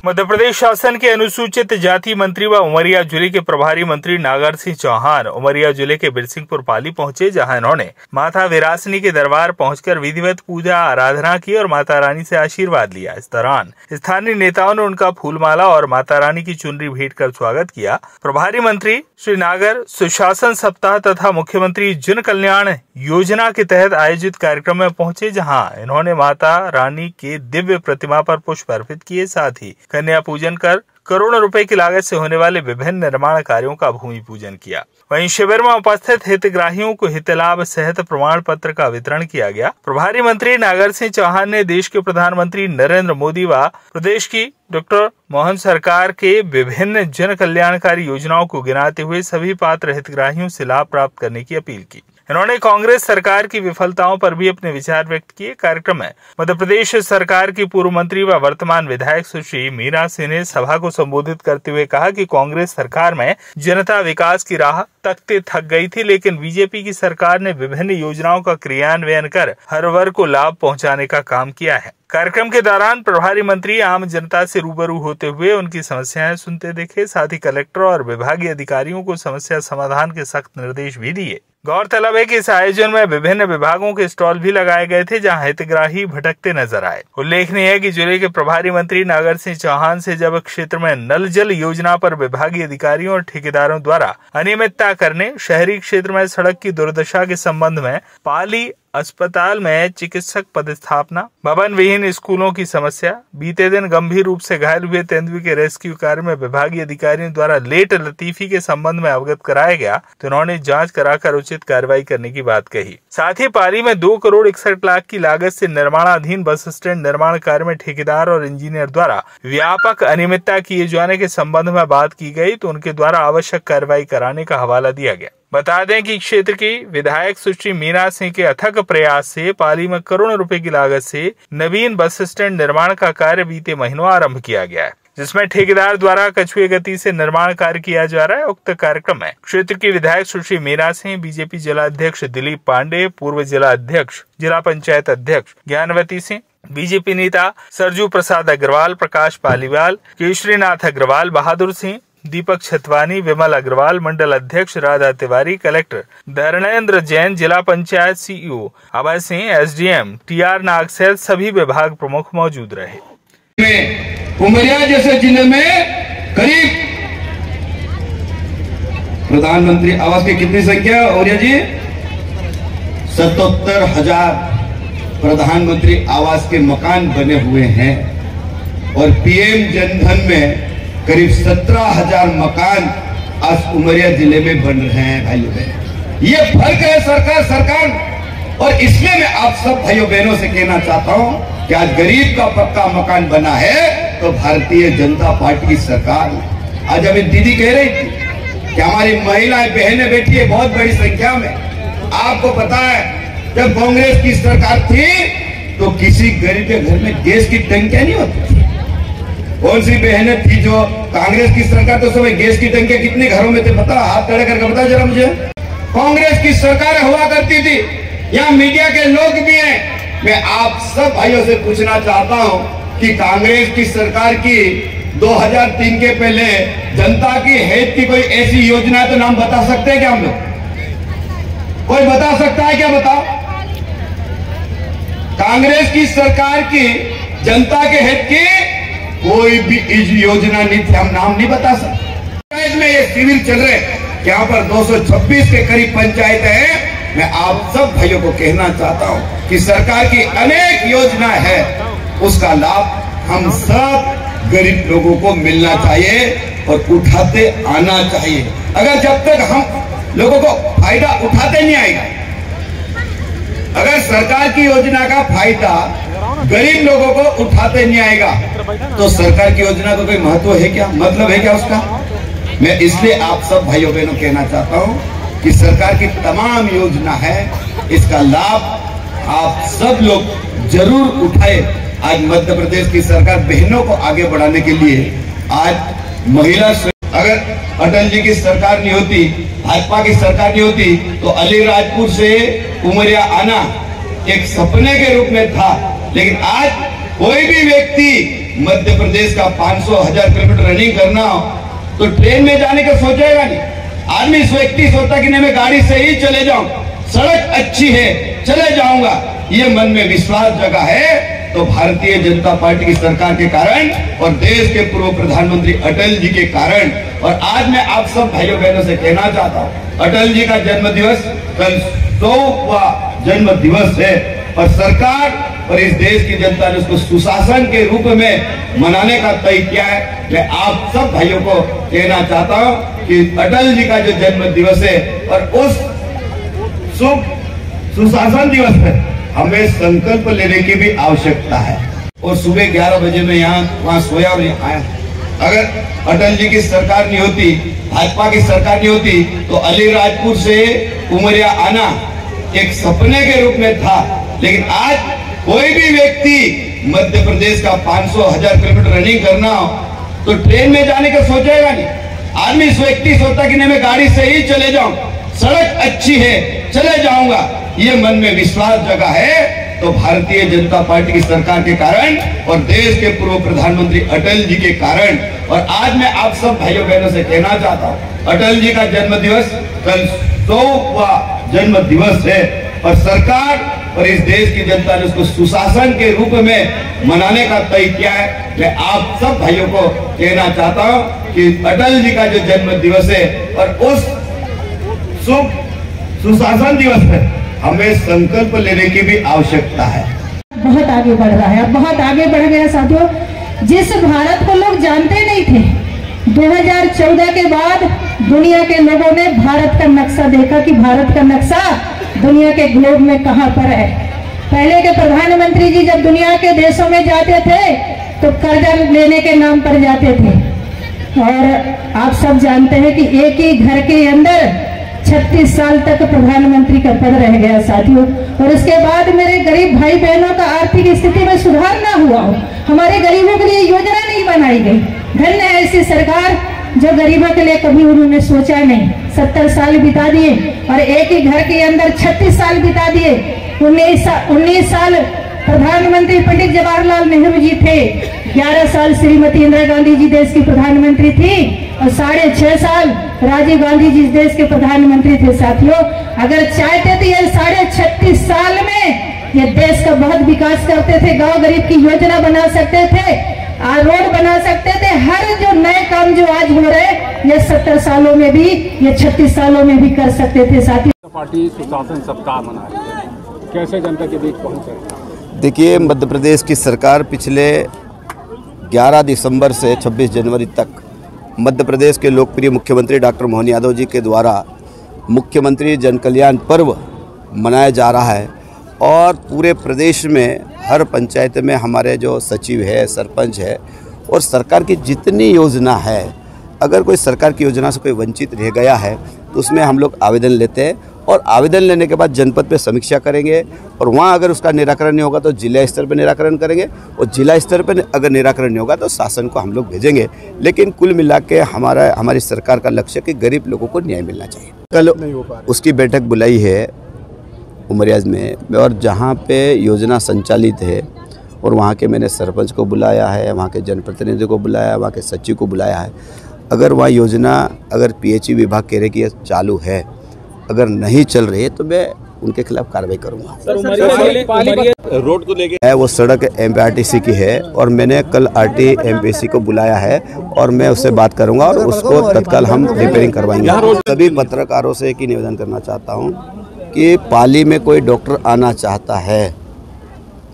मध्य प्रदेश शासन के अनुसूचित जाति मंत्री व उमरिया जिले के प्रभारी मंत्री नागर सिंह चौहान उमरिया जिले के बिरसिंहपुर पाली पहुंचे, जहां इन्होंने माता विरासनी के दरबार पहुंचकर विधिवत पूजा आराधना की और माता रानी से आशीर्वाद लिया। इस दौरान स्थानीय नेताओं ने उनका फूलमाला और माता रानी की चुनरी भेंट कर स्वागत किया। प्रभारी मंत्री श्री नागर सुशासन सप्ताह तथा मुख्यमंत्री जन कल्याण योजना के तहत आयोजित कार्यक्रम में पहुंचे, जहां इन्होंने माता रानी के दिव्य प्रतिमा पर पुष्प अर्पित किए, साथ ही कन्या पूजन कर करोड़ों रुपए की लागत से होने वाले विभिन्न निर्माण कार्यों का भूमि पूजन किया। वहीं शिविर में उपस्थित हितग्राहियों को हित लाभ सहित प्रमाण पत्र का वितरण किया गया। प्रभारी मंत्री नागर सिंह चौहान ने देश के प्रधानमंत्री नरेंद्र मोदी व प्रदेश की डॉक्टर मोहन सरकार के विभिन्न जन कल्याणकारी योजनाओं को गिनाते हुए सभी पात्र हितग्राहियों से लाभ प्राप्त करने की अपील की। इन्होंने कांग्रेस सरकार की विफलताओं पर भी अपने विचार व्यक्त किए। कार्यक्रम में मध्य प्रदेश सरकार की पूर्व मंत्री व वर्तमान विधायक सुश्री मीरा सिंह ने सभा को संबोधित करते हुए कहा कि कांग्रेस सरकार में जनता विकास की राह तकते थक गई थी, लेकिन बीजेपी की सरकार ने विभिन्न योजनाओं का क्रियान्वयन कर हर वर्ग को लाभ पहुंचाने का काम किया है। कार्यक्रम के दौरान प्रभारी मंत्री आम जनता से रूबरू होते हुए उनकी समस्याएं सुनते दिखे, साथ ही कलेक्टर और विभागीय अधिकारियों को समस्या समाधान के सख्त निर्देश भी दिए। गौरतलब है कि इस आयोजन में विभिन्न विभागों के स्टॉल भी लगाए गए थे, जहां हितग्राही भटकते नजर आए। उल्लेखनीय है कि जिले के प्रभारी मंत्री नागर सिंह चौहान से जब क्षेत्र में नल जल योजना पर विभागीय अधिकारियों और ठेकेदारों द्वारा अनियमितता करने, शहरी क्षेत्र में सड़क की दुर्दशा के संबंध में पाली अस्पताल में चिकित्सक पदस्थापना, भवन विहीन स्कूलों की समस्या, बीते दिन गंभीर रूप से घायल हुए तेंदुए के रेस्क्यू कार्य में विभागीय अधिकारियों द्वारा लेट लतीफी के संबंध में अवगत कराया गया, तो उन्होंने जांच कराकर उचित कार्रवाई करने की बात कही। साथ ही पाली में 2 करोड़ 61 लाख की लागत से निर्माणाधीन बस स्टैंड निर्माण कार्य में ठेकेदार और इंजीनियर द्वारा व्यापक अनियमितता किए जाने के संबंध में बात की गई, तो उनके द्वारा आवश्यक कार्रवाई कराने का हवाला दिया गया। बता दें कि क्षेत्र की विधायक सुश्री मीरा सिंह के अथक प्रयास से पाली में करोड़ों रुपए की लागत से नवीन बस स्टैंड निर्माण का कार्य बीते महीनों आरंभ किया गया है, जिसमें ठेकेदार द्वारा कछुए गति से निर्माण कार्य किया जा रहा है। उक्त कार्यक्रम में क्षेत्र की विधायक सुश्री मीरा सिंह, बीजेपी जिला अध्यक्ष दिलीप पांडे, पूर्व जिला अध्यक्ष जिला पंचायत अध्यक्ष ज्ञानवती सिंह, बीजेपी नेता सरजू प्रसाद अग्रवाल, प्रकाश पालीवाल, केशरीनाथ अग्रवाल, बहादुर सिंह, दीपक छतवानी, विमल अग्रवाल, मंडल अध्यक्ष राधा तिवारी, कलेक्टर धर्मेंद्र जैन, जिला Panchayat CEO Abhay Singh, SDM TR नाग सहित सभी विभाग प्रमुख मौजूद रहे। उमरिया जैसे जिले में करीब प्रधानमंत्री आवास की कितनी संख्या उमरिया जी? 77,000 प्रधानमंत्री आवास के मकान बने हुए हैं और PM जनधन में करीब 17,000 मकान आज उमरिया जिले में बन रहे हैं। भाइयों बहनों, ये फर्क है सरकार। और इसलिए मैं आप सब भाइयों बहनों से कहना चाहता हूं कि आज गरीब का पक्का मकान बना है तो भारतीय जनता पार्टी की सरकार। आज अभी दीदी कह रही थी कि हमारी महिलाएं बहनें बैठी है बहुत बड़ी संख्या में। आपको पता है जब कांग्रेस की सरकार थी तो किसी गरीब के घर में गैस की टंकियां नहीं होती थी। कौन सी बहनें थी जो कांग्रेस की सरकार? तो समय गैस की टंकियां कितने घरों में थे पता? हाथ खड़े करके बता जरा मुझे। कांग्रेस की सरकार हुआ करती थी। यहाँ मीडिया के लोग भी हैं। मैं आप सब भाइयों से पूछना चाहता हूं कि कांग्रेस की सरकार की 2003 के पहले जनता की हित की कोई ऐसी योजना तो नाम बता सकते हैं क्या हम लोग? कोई बता सकता है क्या? बताओ। कांग्रेस की सरकार की जनता के हित की कोई भी योजना नहीं थी, हम नाम नहीं बता सकते। इसमें ये सिविल चल रहे हैं, यहाँ पर 226 के करीब पंचायत है। मैं आप सब भाइयों को कहना चाहता हूँ कि सरकार की अनेक योजना है, उसका लाभ हम सब गरीब लोगों को मिलना चाहिए और उठाते आना चाहिए। अगर जब तक हम लोगों को फायदा उठाते नहीं आएगा, अगर सरकार की योजना का फायदा गरीब लोगों को उठाते नहीं आएगा तो सरकार की योजना का कोई महत्व है क्या? मतलब है क्या उसका? मैं इसलिए आप सब भाइयों बहनों कहना चाहता हूं कि सरकार की तमाम योजना है, इसका लाभ आप सब लोग जरूर उठाए। आज मध्य प्रदेश की सरकार बहनों को आगे बढ़ाने के लिए आज महिला, अगर अटल जी की सरकार नहीं होती, भाजपा की सरकार नहीं होती तो अलीराजपुर से उमरिया आना एक सपने के रूप में था, लेकिन आज कोई भी व्यक्ति मध्य प्रदेश का 500-1000 किलोमीटर रनिंग करना हो तो ट्रेन में जाने का सोचेगा नहीं। आदमी व्यक्ति सोचता कि नहीं मैं गाड़ी से ही चले जाऊं, सड़क अच्छी है चले जाऊंगा, ये मन में विश्वास जगा है तो भारतीय जनता पार्टी की सरकार के कारण और देश के पूर्व प्रधानमंत्री अटल जी के कारण। और आज मैं आप सब भाइयों बहनों से कहना चाहता हूं, अटल जी का जन्म दिवस कल 100वां जन्म दिवस है और सरकार और इस देश की जनता ने उसको सुशासन के रूप में मनाने का तय किया है। मैं आप सब भाइयों को कहना चाहता हूं कि अटल जी का जो जन्म दिवस है और उस शुभ सुशासन दिवस पर हमें संकल्प लेने की भी आवश्यकता है। और सुबह 11 बजे में वहां सोया और यहाँ आया। अगर अटल जी की सरकार नहीं होती, भाजपा की सरकार नहीं होती तो अलीराजपुर से उमरिया आना एक सपने के रूप में था। लेकिन आज कोई भी व्यक्ति मध्य प्रदेश का 500-1000 किलोमीटर रनिंग करना हो तो ट्रेन में जाने का सोचेगा नहीं। आदमी व्यक्ति सोचता कि नहीं मैं गाड़ी से ही चले जाऊं, सड़क अच्छी है चले जाऊंगा, ये मन में विश्वास जगा है तो भारतीय जनता पार्टी की सरकार के कारण और देश के पूर्व प्रधानमंत्री अटल जी के कारण। और आज मैं आप सब भाइयों बहनों से कहना चाहता हूं, अटल जी का जन्म दिवस कल 100वां जन्म दिवस है और सरकार और इस देश की जनता ने उसको सुशासन के रूप में मनाने का तय किया है। मैं आप सब भाइयों को कहना चाहता हूं कि अटल जी का जो जन्म दिवस है और उस शुभ सुशासन दिवस पर हमें संकल्प लेने की भी आवश्यकता है। बहुत आगे बढ़ रहा है, बहुत आगे बढ़ गया साथियों। जिस भारत को लोग जानते नहीं थे, 2014 के बाद दुनिया के लोगों ने भारत का नक्शा देखा कि भारत का नक्शा दुनिया के ग्लोब में कहां पर है। पहले के प्रधानमंत्री जी जब दुनिया के देशों में जाते थे तो कर्जा लेने के नाम पर जाते थे। और आप सब जानते हैं कि एक ही घर के अंदर 36 साल तक प्रधानमंत्री का पद रह गया साथियों। और उसके बाद मेरे गरीब भाई बहनों का आर्थिक स्थिति में सुधार ना हुआ हो, हमारे गरीबों के लिए योजना नहीं बनाई गई। धन्य है ऐसी सरकार जो गरीबों के लिए कभी उन्होंने सोचा नहीं। 70 साल बिता दिए और एक ही घर के अंदर 36 साल बिता दिए। 19 साल प्रधानमंत्री पंडित जवाहरलाल नेहरू जी थे, 11 साल श्रीमती इंदिरा गांधी जी देश की प्रधानमंत्री थी और 6.5 साल राजीव गांधी जी देश के प्रधानमंत्री थे साथियों। अगर चाहते थे ये 36 साल में ये देश का बहुत विकास करते थे, गांव गरीब की योजना बना सकते थे, रोड बना सकते थे। हर जो नए काम जो आज हो रहे ये 70 सालों में भी, ये 36 सालों में भी कर सकते थे साथियों। पार्टी सुशासन सप्ताह मना रही है, कैसे जनता के बीच पहुंचे? देखिए, मध्य प्रदेश की सरकार पिछले 11 दिसंबर से 26 जनवरी तक मध्य प्रदेश के लोकप्रिय मुख्यमंत्री डॉक्टर मोहन यादव जी के द्वारा मुख्यमंत्री जन कल्याण पर्व मनाया जा रहा है। और पूरे प्रदेश में हर पंचायत में हमारे जो सचिव है, सरपंच है और सरकार की जितनी योजना है, अगर कोई सरकार की योजना से कोई वंचित रह गया है तो उसमें हम लोग आवेदन लेते हैं और आवेदन लेने के बाद जनपद पे समीक्षा करेंगे और वहाँ अगर उसका निराकरण नहीं होगा तो जिला स्तर पर निराकरण करेंगे और जिला स्तर पर अगर निराकरण नहीं होगा तो शासन को हम लोग भेजेंगे। लेकिन कुल मिला के हमारी सरकार का लक्ष्य कि गरीब लोगों को न्याय मिलना चाहिए। कल उसकी बैठक बुलाई है उमरिया में और जहाँ पे योजना संचालित है और वहाँ के मैंने सरपंच को बुलाया है, वहाँ के जनप्रतिनिधि को बुलाया, वहाँ के सचिव को बुलाया है। अगर वहाँ योजना अगर PHE विभाग कह रहे कि ये चालू है, अगर नहीं चल रही है तो मैं उनके खिलाफ कार्रवाई करूँगा। रोड को लेके वो सड़क MPRTC की है और मैंने कल RT MPC को बुलाया है और मैं उससे बात करूँगा और उसको तत्काल हम रिपेयरिंग करवाएंगे। सभी पत्रकारों से एक ही निवेदन करना चाहता हूँ कि पाली में कोई डॉक्टर आना चाहता है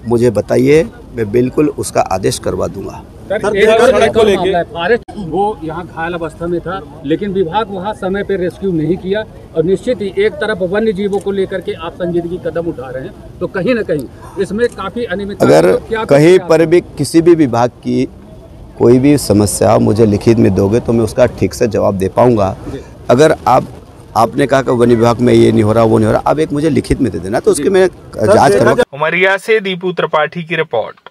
मुझे बताइए, मैं बिल्कुल उसका आदेश करवा दूंगा। सड़क को लेके वो यहाँ घायल अवस्था में था लेकिन विभाग वहाँ समय पर रेस्क्यू नहीं किया और निश्चित ही एक तरफ वन्य जीवों को लेकर के आप संजीदगी कदम उठा रहे हैं तो कहीं न कहीं इसमें काफी अनियमितता। अगर कहीं पर भी किसी भी विभाग की कोई भी समस्या मुझे लिखित में दोगे तो मैं उसका ठीक से जवाब दे पाऊंगा। अगर आपने कहा कि वन विभाग में ये नहीं हो रहा वो नहीं हो रहा, आप एक मुझे लिखित में दे देना तो उसकी मैं जांच करूंगा। उमरिया से दीपू त्रिपाठी की रिपोर्ट।